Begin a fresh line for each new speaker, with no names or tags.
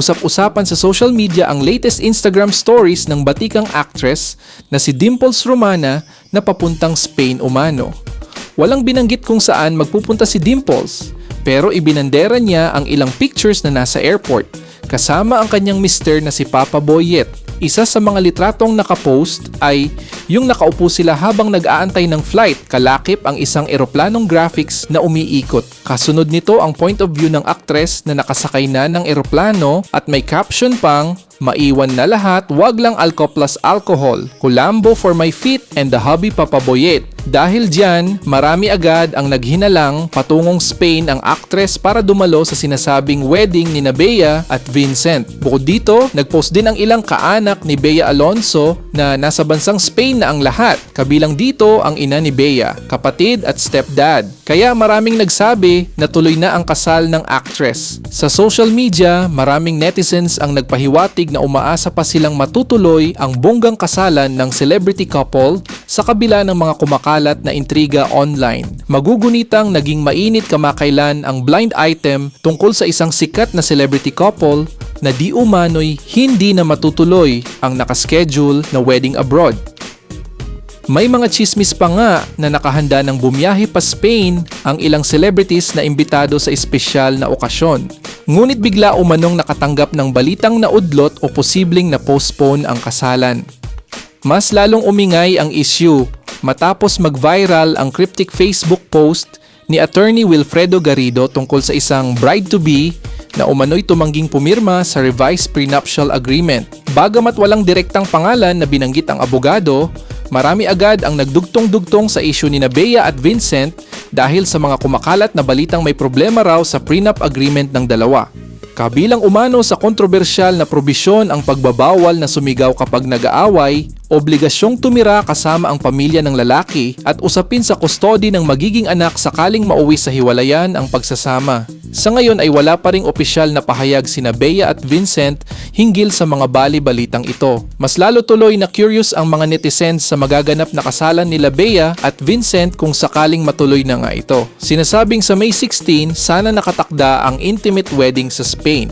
Usap-usapan sa social media ang latest Instagram stories ng batikang actress na si Dimples Romana na papuntang Spain umano. Walang binanggit kung saan magpupunta si Dimples, pero ibinandera niya ang ilang pictures na nasa airport, kasama ang kanyang mister na si Papa Boyet. Isa sa mga litratong nakapost ay yung nakaupo sila habang nag-aantay ng flight, kalakip ang isang eroplanong graphics na umiikot. Kasunod nito ang point of view ng actress na nakasakay na ng eroplano at may caption pang, "Maiwan na lahat, wag lang alco plus alcohol. Kulambo for my feet and the hubby Papa Boyet." Dahil dyan, marami agad ang naghinalang patungong Spain ang actress para dumalo sa sinasabing wedding ni Bea at Vincent. Bukod dito, nagpost din ang ilang kaanak ni Bea Alonzo na nasa bansang Spain na ang lahat. Kabilang dito ang ina ni Bea, kapatid at stepdad. Kaya maraming nagsabi na tuloy na ang kasal ng actress. Sa social media, maraming netizens ang nagpahiwatig na umaasa pa silang matutuloy ang bonggang kasalan ng celebrity couple sa kabila ng mga kumakalat na intriga online. Magugunitang naging mainit kamakailan ang blind item tungkol sa isang sikat na celebrity couple na di umano'y hindi na matutuloy ang nakaschedule na wedding abroad. May mga chismis pa nga na nakahanda ng bumiyahe pa Spain ang ilang celebrities na imbitado sa espesyal na okasyon. Ngunit bigla umanong nakatanggap ng balitang naudlot o posibleng na-postpone ang kasalan. Mas lalong umingay ang issue matapos mag-viral ang cryptic Facebook post ni Attorney Wilfredo Garrido tungkol sa isang bride-to-be na umano'y tumangging pumirma sa revised prenuptial agreement. Bagamat walang direktang pangalan na binanggit ang abogado, marami agad ang nagdugtong-dugtong sa issue ni Bea at Vincent dahil sa mga kumakalat na balitang may problema raw sa prenup agreement ng dalawa. Kabilang umano sa kontrobersyal na probisyon ang pagbabawal na sumigaw kapag nag-aaway, obligasyong tumira kasama ang pamilya ng lalaki at usapin sa kustody ng magiging anak sakaling mauwi sa hiwalayan ang pagsasama. Sa ngayon ay wala pa ring opisyal na pahayag sina Bea at Vincent hinggil sa mga bali-balitang ito. Mas lalo tuloy na curious ang mga netizens sa magaganap na kasalan nila Bea at Vincent kung sakaling matuloy na nga ito. Sinasabing sa May 16, sana nakatakda ang intimate wedding sa Spain.